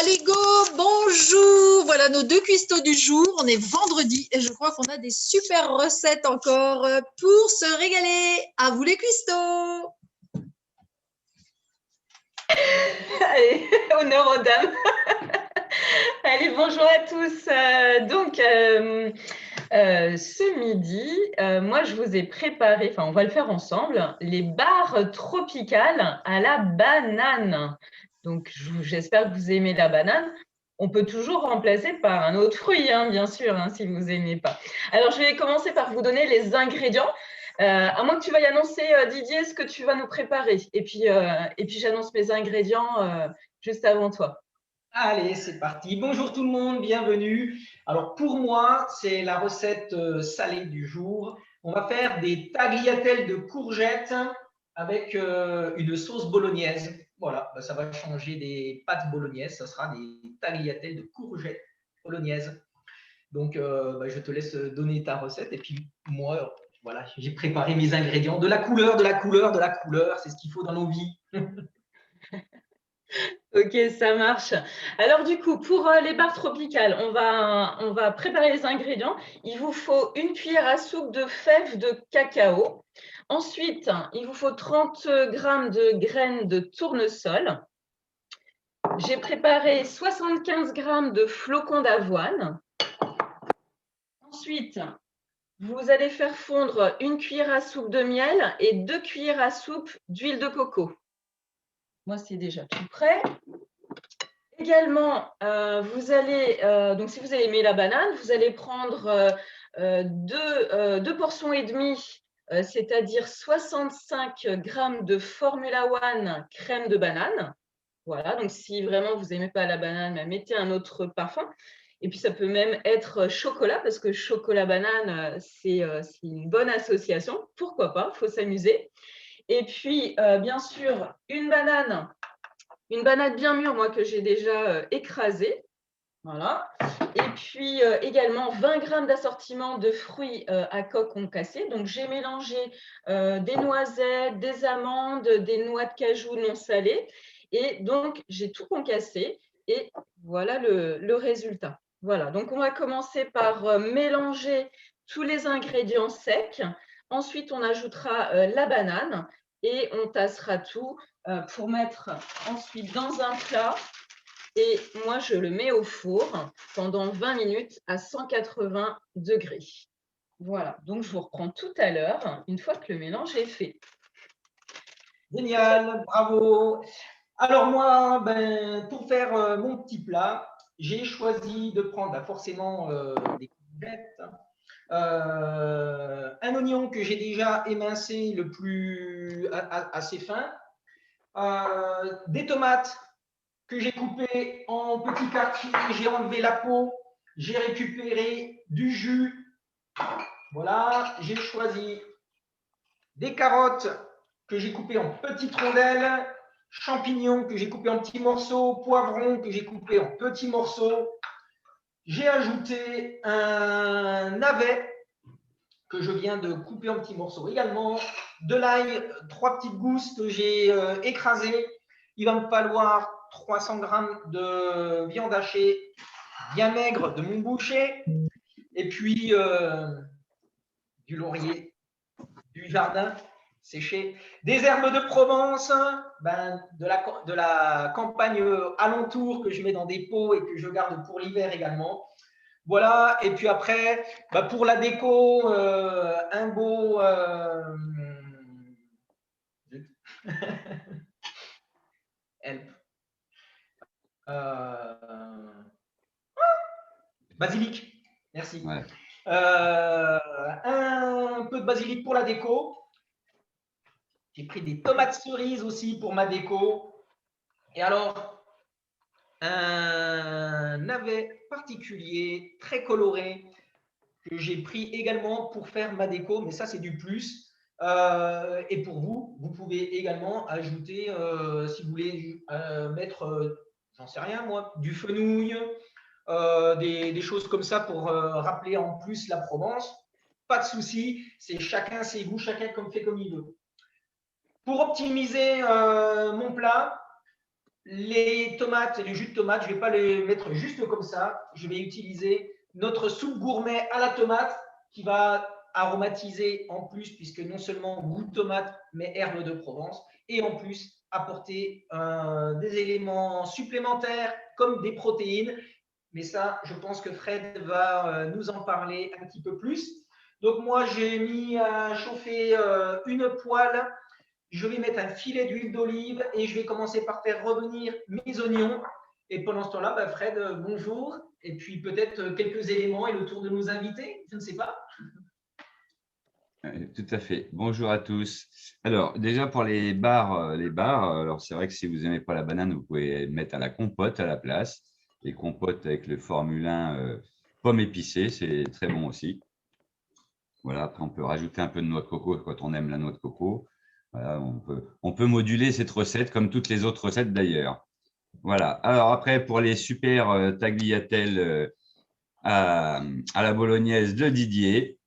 Allez go, bonjour. Voilà nos deux cuistots du jour. On est vendredi et je crois qu'on a des super recettes encore pour se régaler. À vous les cuistots. Allez, honneur aux dames. Allez, bonjour à tous. Ce midi, moi, je vous ai préparé, on va le faire ensemble, les barres tropicales à la banane. Donc, j'espère que vous aimez la banane. On peut toujours remplacer par un autre fruit, bien sûr, si vous n'aimez pas. Alors, je vais commencer par vous donner les ingrédients. À moins que tu veuilles annoncer, Didier, ce que tu vas nous préparer. Et puis j'annonce mes ingrédients juste avant toi. Allez, c'est parti. Bonjour tout le monde, bienvenue. Alors pour moi, c'est la recette salée du jour. On va faire des tagliatelles de courgettes avec une sauce bolognaise. Voilà, ça va changer des pâtes bolognaises. Ça sera des tagliatelles de courgettes bolognaises. Donc, je te laisse donner ta recette. Et puis moi, voilà, j'ai préparé mes ingrédients. De la couleur, de la couleur, de la couleur. C'est ce qu'il faut dans nos vies. Ok, ça marche. Alors du coup, pour les barres tropicales, on va préparer les ingrédients. Il vous faut une cuillère à soupe de fèves de cacao. Ensuite, il vous faut 30 g de graines de tournesol. J'ai préparé 75 g de flocons d'avoine. Ensuite, vous allez faire fondre une cuillère à soupe de miel et 2 cuillères à soupe d'huile de coco. Moi, c'est déjà tout prêt. Également, donc si vous avez aimé la banane, vous allez prendre deux portions et demie, c'est-à-dire 65 g de Formula One crème de banane. Voilà, donc si vraiment vous n'aimez pas la banane, mettez un autre parfum. Et puis ça peut même être chocolat, parce que chocolat banane, c'est une bonne association. Pourquoi pas, il faut s'amuser. Et puis, bien sûr, une banane bien mûre, moi, que j'ai déjà écrasée. Voilà. Et puis également 20 g d'assortiment de fruits à coque concassés. Donc, j'ai mélangé des noisettes, des amandes, des noix de cajou non salées. Et donc, j'ai tout concassé. Et voilà le résultat. Voilà. Donc, on va commencer par mélanger tous les ingrédients secs. Ensuite, on ajoutera la banane et on tassera tout pour mettre ensuite dans un plat. Et moi, je le mets au four pendant 20 minutes à 180 degrés. Voilà, donc je vous reprends tout à l'heure, une fois que le mélange est fait. Génial, bravo. Alors moi, pour faire mon petit plat, j'ai choisi de prendre forcément des courgettes, un oignon que j'ai déjà émincé assez fin, des tomates que j'ai coupées en petits quartiers, j'ai enlevé la peau, j'ai récupéré du jus. Voilà, j'ai choisi des carottes que j'ai coupées en petites rondelles, champignons que j'ai coupés en petits morceaux, poivrons que j'ai coupés en petits morceaux. J'ai ajouté un navet que je viens de couper en petits morceaux également, de l'ail, 3 petites gousses que j'ai écrasées. Il va me falloir 300 g de viande hachée bien maigre de mon boucher, et puis du laurier du jardin séché, des herbes de Provence, de la campagne alentour que je mets dans des pots et que je garde pour l'hiver également. Voilà, et puis après, pour la déco, un beau basilic, merci. Ouais. Un peu de basilic pour la déco. J'ai pris des tomates cerises aussi pour ma déco. Et alors, un navet particulier, très coloré, que j'ai pris également pour faire ma déco, mais ça, c'est du plus. Et pour vous, vous pouvez également ajouter, si vous voulez mettre, j'en sais rien moi, du fenouil, des choses comme ça pour rappeler en plus la Provence. Pas de souci, c'est chacun ses goûts, chacun fait comme il veut. Pour optimiser mon plat, les tomates et le jus de tomate, je ne vais pas les mettre juste comme ça. Je vais utiliser notre soupe gourmet à la tomate qui va aromatiser en plus, puisque non seulement goût de tomate, mais herbes de Provence, et en plus apporter des éléments supplémentaires comme des protéines. Mais ça, je pense que Fred va nous en parler un petit peu plus. Donc moi, j'ai mis à chauffer une poêle. Je vais mettre un filet d'huile d'olive et je vais commencer par faire revenir mes oignons. Et pendant ce temps-là, Fred, bonjour. Et puis peut-être quelques éléments et le tour de nos invités, je ne sais pas. Tout à fait. Bonjour à tous. Alors, déjà pour les bars, alors c'est vrai que si vous n'aimez pas la banane, vous pouvez mettre à la compote à la place. Les compotes avec le Formule 1 pomme épicée, c'est très bon aussi. Voilà, après on peut rajouter un peu de noix de coco quand on aime la noix de coco. Voilà, on peut moduler cette recette comme toutes les autres recettes d'ailleurs. Voilà. Alors après, pour les super tagliatelles à la bolognaise de Didier,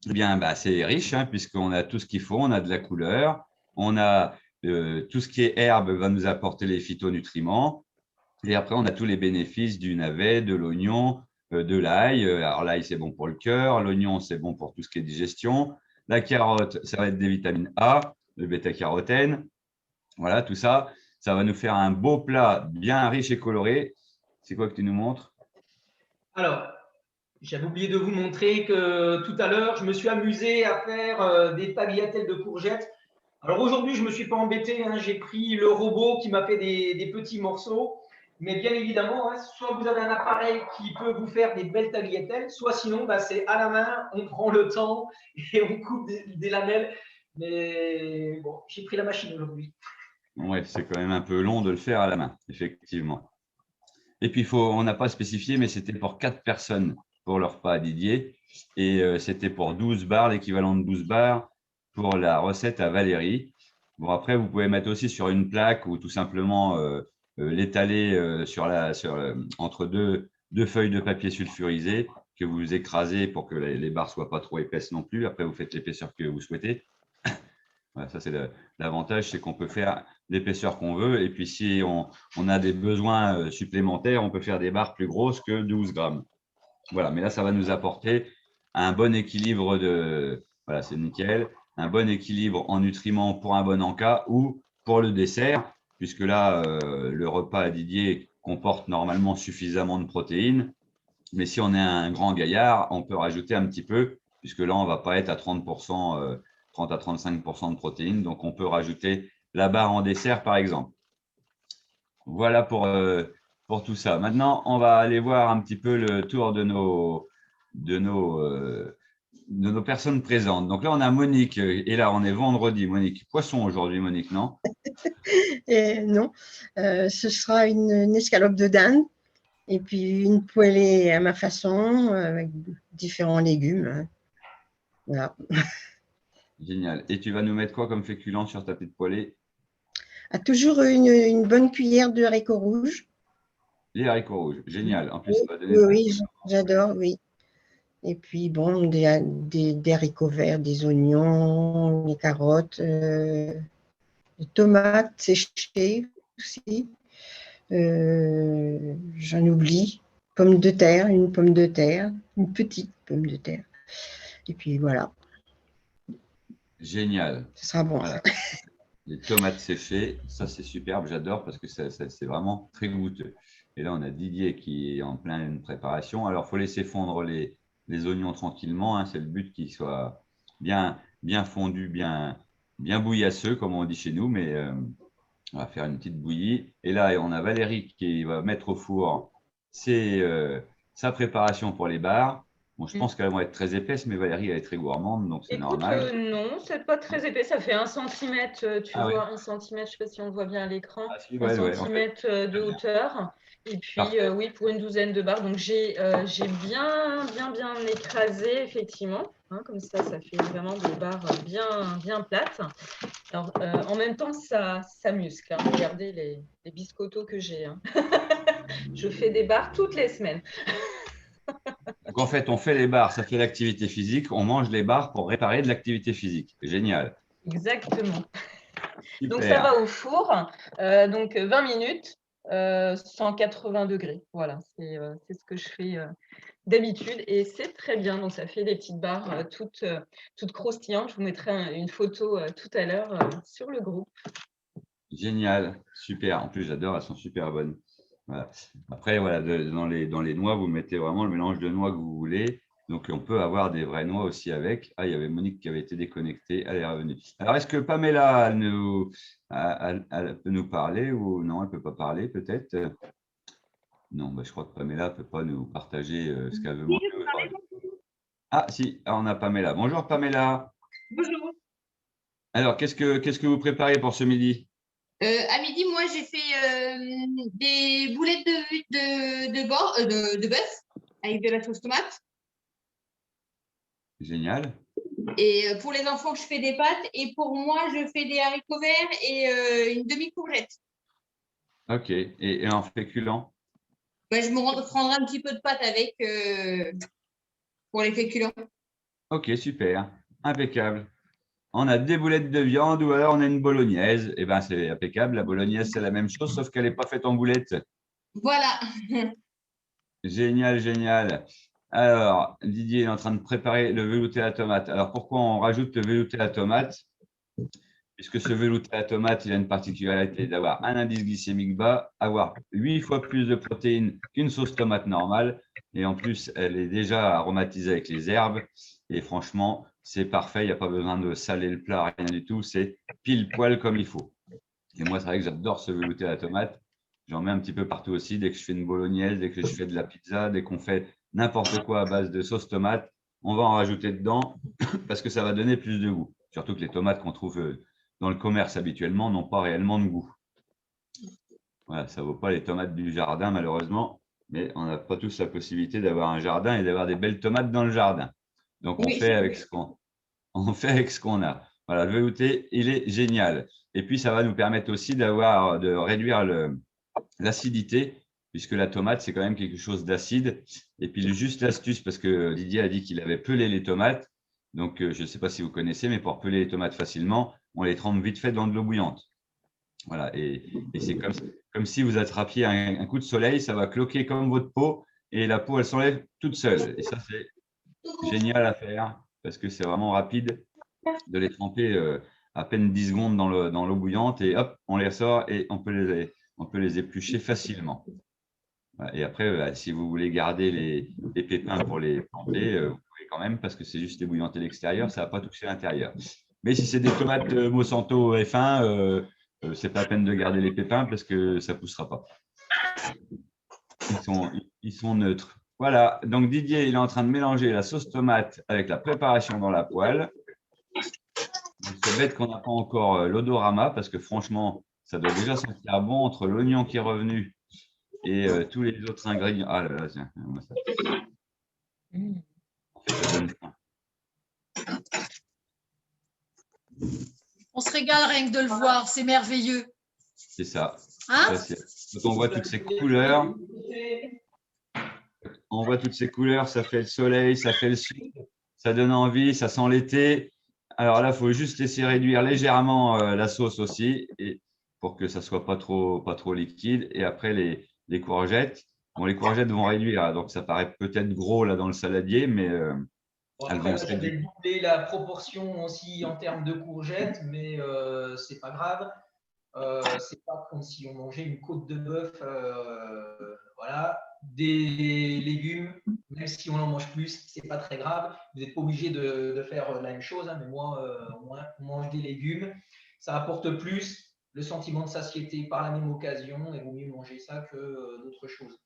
eh bien, c'est riche puisqu'on a tout ce qu'il faut. On a de la couleur, on a tout ce qui est herbe va nous apporter les phytonutriments. Et après, on a tous les bénéfices du navet, de l'oignon, de l'ail. Alors l'ail, c'est bon pour le cœur. L'oignon, c'est bon pour tout ce qui est digestion. La carotte, ça va être des vitamines A, le bêta-carotène. Voilà, tout ça, ça va nous faire un beau plat bien riche et coloré. C'est quoi que tu nous montres? Alors, j'avais oublié de vous montrer que tout à l'heure, je me suis amusé à faire des tagliatelles de courgettes. Alors aujourd'hui, je ne me suis pas embêté, j'ai pris le robot qui m'a fait des petits morceaux. Mais bien évidemment, soit vous avez un appareil qui peut vous faire des belles tagliatelles, soit sinon, c'est à la main, on prend le temps et on coupe des lamelles. Mais bon, j'ai pris la machine aujourd'hui. Ouais, c'est quand même un peu long de le faire à la main, effectivement. Et puis, on n'a pas spécifié, mais c'était pour 4 personnes pour le repas à Didier. Et c'était pour 12 bars, l'équivalent de 12 bars pour la recette à Valérie. Bon, après, vous pouvez mettre aussi sur une plaque ou tout simplement l'étaler entre deux feuilles de papier sulfurisé que vous écrasez pour que les barres ne soient pas trop épaisses non plus. Après, vous faites l'épaisseur que vous souhaitez. Voilà, ça, c'est l'avantage, c'est qu'on peut faire l'épaisseur qu'on veut. Et puis, si on a des besoins supplémentaires, on peut faire des barres plus grosses que 12 grammes. Voilà, mais là, ça va nous apporter un bon équilibre voilà, c'est nickel, un bon équilibre en nutriments pour un bon encas ou pour le dessert, puisque là, le repas à Didier comporte normalement suffisamment de protéines. Mais si on est un grand gaillard, on peut rajouter un petit peu, puisque là, on ne va pas être à 30%, 30 à 35% de protéines. Donc, on peut rajouter la barre en dessert, par exemple. Voilà pour tout ça. Maintenant, on va aller voir un petit peu le tour de nos personnes présentes. Donc là, on a Monique. Et là, on est vendredi. Monique, poisson aujourd'hui, Monique, non? Non, ce sera une escalope de dinde et puis une poêlée à ma façon avec différents légumes. Voilà. Génial. Et tu vas nous mettre quoi comme féculent sur ta petite poêlée? Toujours une bonne cuillère de haricots rouges. Les haricots rouges, génial. En plus, ça va donner Oui, j'adore, oui. Et puis, bon, des haricots verts, des oignons, des carottes, des tomates séchées aussi. J'en oublie. Pomme de terre, une pomme de terre, une petite pomme de terre. Et puis, voilà. Génial. Ce sera bon. Voilà. Les tomates séchées, ça c'est superbe, j'adore parce que c'est vraiment très goûteux. Et là, on a Didier qui est en pleine préparation. Alors, il faut laisser fondre les oignons tranquillement. C'est le but qu'ils soient bien fondus, bien bouillasseux, comme on dit chez nous. Mais on va faire une petite bouillie. Et là, on a Valérie qui va mettre au four sa préparation pour les barres. Bon, je pense qu'elles vont être très épaisses, mais Valérie, elle est très gourmande, donc c'est normal. Non, c'est pas très épais. Ça fait 1 cm, tu vois, 1 cm, je ne sais pas si on le voit bien à l'écran, 1 cm de hauteur. Et puis, oui, pour une douzaine de barres. Donc, j'ai bien écrasé, effectivement. Comme ça fait vraiment des barres bien plates. Alors, en même temps, ça muscle. Regardez les biscottos que j'ai. Je fais des barres toutes les semaines. Donc, en fait, on fait les barres, ça fait l'activité physique. On mange les barres pour réparer de l'activité physique. Génial. Exactement. Super. Donc, ça va au four. Donc, 20 minutes. 180 degrés. Voilà, c'est ce que je fais d'habitude et c'est très bien. Donc, ça fait des petites barres toutes croustillantes. Je vous mettrai une photo tout à l'heure sur le groupe. Génial, super. En plus, j'adore, elles sont super bonnes. Voilà. Après, voilà, dans les noix, vous mettez vraiment le mélange de noix que vous voulez. Donc, on peut avoir des vraies noix aussi avec. Ah, il y avait Monique qui avait été déconnectée. Elle est revenue. Alors, est-ce que Pamela, elle peut nous parler ou non, elle ne peut pas parler peut-être? Non, bah, je crois que Pamela ne peut pas nous partager ce qu'elle veut manger aujourd'hui. Ah, si, on a Pamela. Bonjour Pamela. Bonjour. Alors, qu'est-ce que vous préparez pour ce midi? À midi, moi, j'ai fait des boulettes de bœuf avec de la sauce tomate. Génial. Et pour les enfants, je fais des pâtes. Et pour moi, je fais des haricots verts et une demi-courgette. Ok. Et en féculent? Ouais, je me prendrai un petit peu de pâte avec pour les féculents. Ok, super. Impeccable. On a des boulettes de viande ou alors on a une bolognaise. Eh bien, c'est impeccable. La bolognaise, c'est la même chose, sauf qu'elle n'est pas faite en boulettes. Voilà. Génial, génial. Alors, Didier est en train de préparer le velouté à la tomate. Alors, pourquoi on rajoute le velouté à la tomate? Puisque ce velouté à la tomate, il a une particularité d'avoir un indice glycémique bas, avoir 8 fois plus de protéines qu'une sauce tomate normale. Et en plus, elle est déjà aromatisée avec les herbes. Et franchement, c'est parfait. Il n'y a pas besoin de saler le plat, rien du tout. C'est pile poil comme il faut. Et moi, c'est vrai que j'adore ce velouté à la tomate. J'en mets un petit peu partout aussi. Dès que je fais une bolognaise, dès que je fais de la pizza, dès qu'on fait n'importe quoi à base de sauce tomate, on va en rajouter dedans parce que ça va donner plus de goût. Surtout que les tomates qu'on trouve dans le commerce habituellement n'ont pas réellement de goût. Voilà, ça ne vaut pas les tomates du jardin, malheureusement, mais on n'a pas tous la possibilité d'avoir un jardin et d'avoir des belles tomates dans le jardin. Donc, on fait avec ce qu'on a. Voilà, le velouté, il est génial. Et puis, ça va nous permettre aussi de réduire l'acidité, puisque la tomate, c'est quand même quelque chose d'acide. Et puis, juste l'astuce, parce que Didier a dit qu'il avait pelé les tomates. Donc, je ne sais pas si vous connaissez, mais pour peler les tomates facilement, on les trempe vite fait dans de l'eau bouillante. Voilà, et c'est comme si vous attrapiez un coup de soleil, ça va cloquer comme votre peau, et la peau, elle s'enlève toute seule. Et ça, c'est génial à faire, parce que c'est vraiment rapide de les tremper à peine 10 secondes dans l'eau bouillante, et hop, on les sort et on peut les éplucher facilement. Voilà, et après, si vous voulez garder les pépins pour les planter, vous pouvez quand même, parce que c'est juste ébouillanter l'extérieur, ça ne va pas toucher l'intérieur. Mais si c'est des tomates Monsanto F1, ce n'est pas la peine de garder les pépins parce que ça ne poussera pas. Ils sont neutres. Voilà, donc Didier, il est en train de mélanger la sauce tomate avec la préparation dans la poêle. C'est bête qu'on n'a pas encore l'odorama parce que franchement, ça doit déjà sentir bon entre l'oignon qui est revenu et tous les autres ingrédients. Ah là là, tiens, ça. En fait, ça donne faim. On se régale rien que de le voir, c'est merveilleux. C'est ça. Hein? Quand on voit toutes ces couleurs, ça fait le soleil, ça fait le sud, ça donne envie, ça sent l'été. Alors là, il faut juste laisser réduire légèrement la sauce aussi pour que ça ne soit pas trop liquide. Et après, les courgettes. Bon, les courgettes vont réduire, donc ça paraît peut-être gros là dans le saladier, mais elles vont se réduire. J'avais doublé la proportion aussi en termes de courgettes, mais c'est pas grave. C'est pas comme si on mangeait une côte de bœuf. Voilà. Des légumes, même si on en mange plus, c'est pas très grave. Vous n'êtes pas obligé de faire la même chose, hein, mais moi, on mange des légumes. Ça apporte plus le sentiment de satiété par la même occasion, et il vaut mieux manger ça que d'autres choses.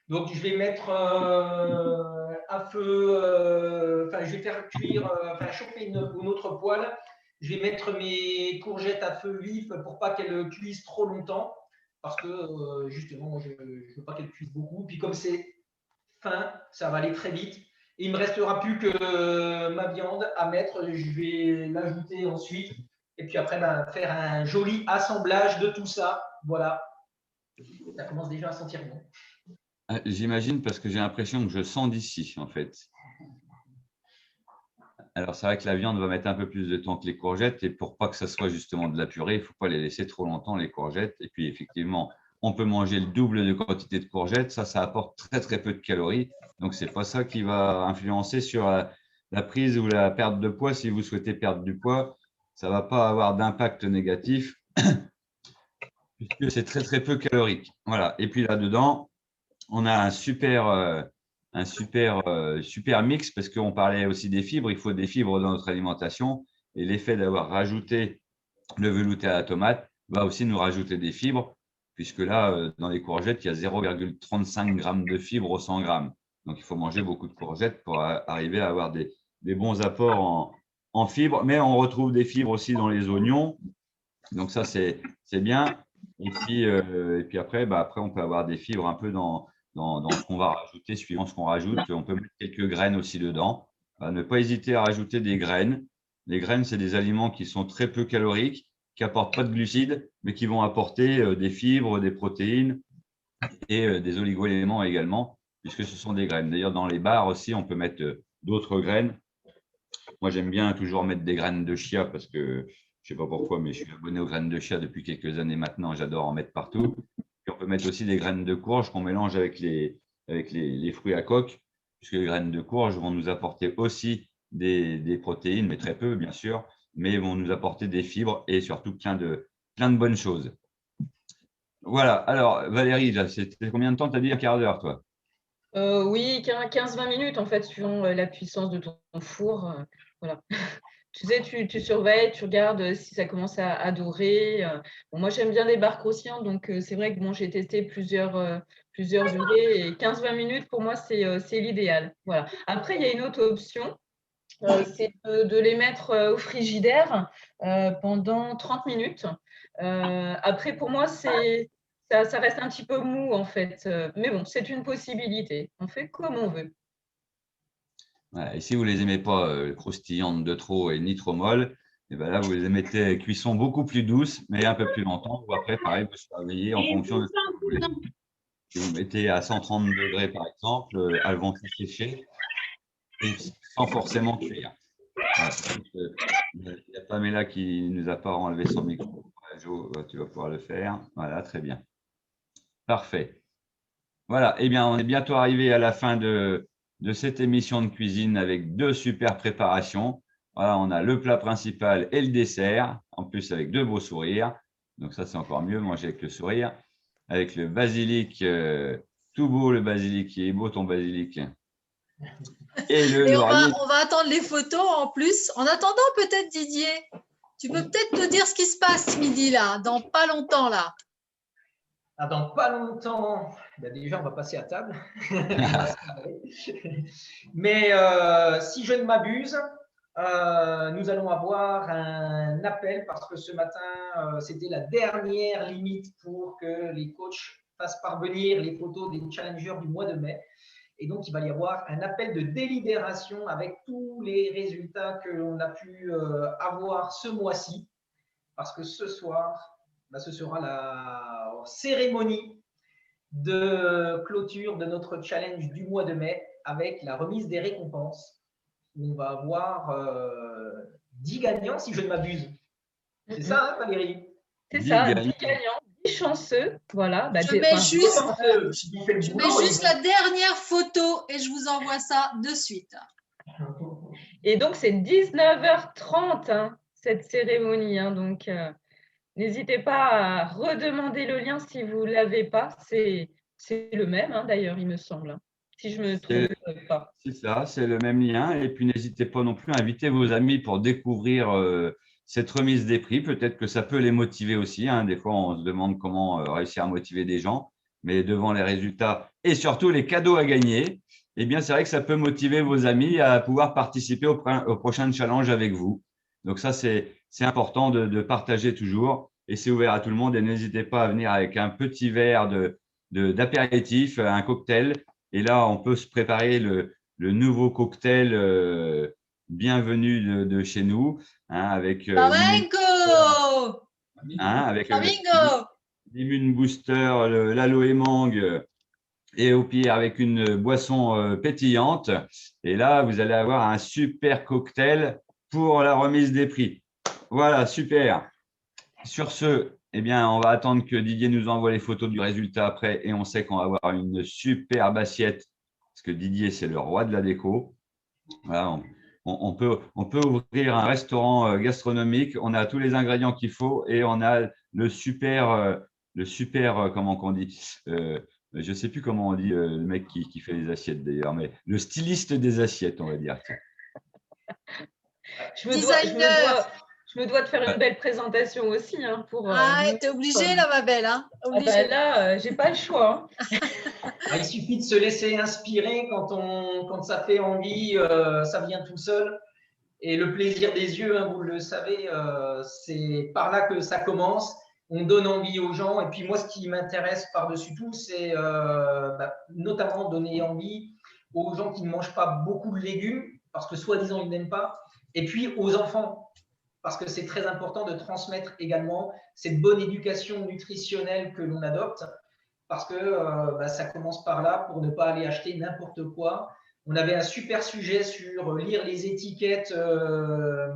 Donc, je vais mettre à feu, je vais faire cuire, chauffer une autre poêle. Je vais mettre mes courgettes à feu vif pour pas qu'elles cuisent trop longtemps, parce que justement, je ne veux pas qu'elles cuisent beaucoup. Puis comme c'est fin, ça va aller très vite. Et il ne me restera plus que ma viande à mettre. Je vais l'ajouter ensuite. Et puis après, faire un joli assemblage de tout ça. Voilà. Ça commence déjà à sentir bon. J'imagine parce que j'ai l'impression que je sens d'ici, en fait. Alors, c'est vrai que la viande va mettre un peu plus de temps que les courgettes. Et pour pas que ça soit justement de la purée, il ne faut pas les laisser trop longtemps, les courgettes. Et puis, effectivement, on peut manger le double de quantité de courgettes. Ça apporte très, très peu de calories. Donc, ce n'est pas ça qui va influencer sur la prise ou la perte de poids. Si vous souhaitez perdre du poids, ça ne va pas avoir d'impact négatif puisque c'est très, très peu calorique. Voilà. Et puis là-dedans, on a un super mix parce qu'on parlait aussi des fibres. Il faut des fibres dans notre alimentation. Et l'effet d'avoir rajouté le velouté à la tomate va aussi nous rajouter des fibres, puisque là, dans les courgettes, il y a 0,35 g de fibres au 100 grammes. Donc, il faut manger beaucoup de courgettes pour arriver à avoir des bons apports en fibres. Mais on retrouve des fibres aussi dans les oignons. Donc, ça, c'est bien. Et puis après, on peut avoir des fibres un peu dans ce qu'on va rajouter, suivant ce qu'on rajoute. On peut mettre quelques graines aussi dedans. Ne pas hésiter à rajouter des graines. Les graines, c'est des aliments qui sont très peu caloriques, qui n'apportent pas de glucides, mais qui vont apporter des fibres, des protéines et des oligo-éléments également, puisque ce sont des graines. D'ailleurs, dans les bars aussi, on peut mettre d'autres graines. Moi, j'aime bien toujours mettre des graines de chia parce que je ne sais pas pourquoi, mais je suis abonné aux graines de chia depuis quelques années maintenant. J'adore en mettre partout. Et on peut mettre aussi des graines de courge qu'on mélange avec les fruits à coque, puisque les graines de courge vont nous apporter aussi des protéines, mais très peu, bien sûr, mais vont nous apporter des fibres et surtout plein de bonnes choses. Voilà. Alors, Valérie, c'était combien de temps? Tu as dit un quart d'heure, toi? Oui, 15-20 minutes, en fait, suivant la puissance de ton four. Voilà. Tu sais, tu surveilles, tu regardes si ça commence à dorer. Bon, moi, j'aime bien les bars croustillants, donc c'est vrai que bon, j'ai testé plusieurs durées et 15-20 minutes, pour moi, c'est l'idéal. Voilà. Après, il y a une autre option, c'est de les mettre au frigidaire pendant 30 minutes. Après, pour moi, ça reste un petit peu mou, en fait. Mais bon, c'est une possibilité. On fait comme on veut. Voilà. Et si vous ne les aimez pas croustillantes de trop et ni trop molles, et ben là, vous les mettez à cuisson beaucoup plus douce, mais un peu plus longtemps. Ou après, pareil, vous surveillez en fonction de ce que vous voulez. Si vous mettez à 130 degrés, par exemple, elles vont sécher et sans forcément cuire. Voilà. Il y a Pamela qui ne nous a pas enlevé son micro. Jo, tu vas pouvoir le faire. Voilà, très bien. Parfait. Voilà, eh bien, on est bientôt arrivé à la fin de cette émission de cuisine avec 2 super préparations. Voilà, on a le plat principal et le dessert, en plus avec 2 beaux sourires. Donc ça, c'est encore mieux, manger avec le sourire. Avec le basilic, tout beau le basilic, il est beau ton basilic. Et on va attendre les photos en plus. En attendant, peut-être Didier, tu peux peut-être nous dire ce qui se passe ce midi là, dans pas longtemps là. Dans pas longtemps, déjà on va passer à table. Mais si je ne m'abuse, nous allons avoir un appel parce que ce matin, c'était la dernière limite pour que les coachs fassent parvenir les photos des challengers du mois de mai. Et donc, il va y avoir un appel de délibération avec tous les résultats que l'on a pu avoir ce mois-ci. Parce que ce soir, ce sera la cérémonie de clôture de notre challenge du mois de mai avec la remise des récompenses. On va avoir 10 gagnants, si je ne m'abuse. C'est ça, hein, Valérie? C'est ça, 10 gagnants. Chanceux, voilà. Je mets juste la dernière photo et je vous envoie ça de suite. Et donc, c'est 19h30, hein, cette cérémonie. Hein, donc, n'hésitez pas à redemander le lien si vous ne l'avez pas. C'est le même, hein, d'ailleurs, il me semble. Hein, si je ne me trompe pas. C'est ça, c'est le même lien. Et puis, n'hésitez pas non plus à inviter vos amis pour découvrir cette remise des prix. Peut-être que ça peut les motiver aussi. Hein. Des fois, on se demande comment réussir à motiver des gens. Mais devant les résultats et surtout les cadeaux à gagner, eh bien, c'est vrai que ça peut motiver vos amis à pouvoir participer au prochain challenge avec vous. Donc, ça, c'est important de partager toujours. Et c'est ouvert à tout le monde. Et n'hésitez pas à venir avec un petit verre d'apéritif, un cocktail. Et là, on peut se préparer le nouveau cocktail bienvenue de chez nous, hein, avec l'Immune Booster, l'Aloe Mangue et au pire avec une boisson pétillante. Et là, vous allez avoir un super cocktail pour la remise des prix. Voilà, super. Sur ce, eh bien, on va attendre que Didier nous envoie les photos du résultat après et on sait qu'on va avoir une superbe assiette parce que Didier, c'est le roi de la déco. Voilà, on peut ouvrir un restaurant gastronomique. On a tous les ingrédients qu'il faut et on a le super comment qu'on dit je ne sais plus comment on dit le mec qui fait les assiettes d'ailleurs, mais le styliste des assiettes, on va dire. Je me dois de faire une belle présentation aussi. Hein, t'es obligée là, ma belle. Hein, là, j'ai pas le choix. Hein. Il suffit de se laisser inspirer quand ça fait envie, ça vient tout seul. Et le plaisir des yeux, hein, vous le savez, c'est par là que ça commence. On donne envie aux gens. Et puis moi, ce qui m'intéresse par-dessus tout, c'est notamment donner envie aux gens qui ne mangent pas beaucoup de légumes, parce que soi-disant, ils n'aiment pas. Et puis aux enfants, parce que c'est très important de transmettre également cette bonne éducation nutritionnelle que l'on adopte, parce que ça commence par là pour ne pas aller acheter n'importe quoi. On avait un super sujet sur lire les étiquettes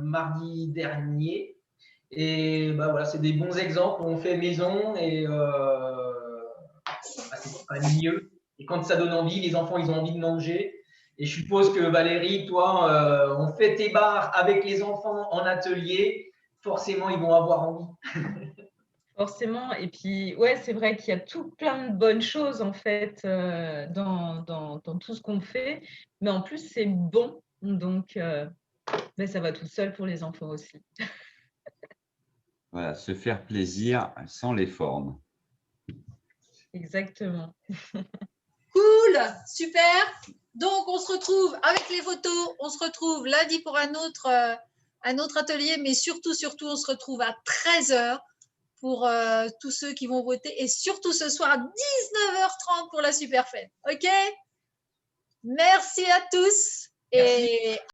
mardi dernier. Et voilà, c'est des bons exemples. On fait maison et c'est pas mieux. Et quand ça donne envie, les enfants, ils ont envie de manger. Et je suppose que Valérie, toi, on fait tes bars avec les enfants en atelier. Forcément, ils vont avoir envie. Forcément. Et puis, ouais, c'est vrai qu'il y a tout plein de bonnes choses, en fait, dans tout ce qu'on fait. Mais en plus, c'est bon. Donc, ça va tout seul pour les enfants aussi. Voilà, se faire plaisir sans les formes. Exactement. Cool, super. Donc, on se retrouve avec les photos. On se retrouve lundi pour un autre atelier. Mais surtout, on se retrouve à 13h pour tous ceux qui vont voter. Et surtout ce soir à 19h30 pour la super fête. OK? Merci à tous. Merci. Et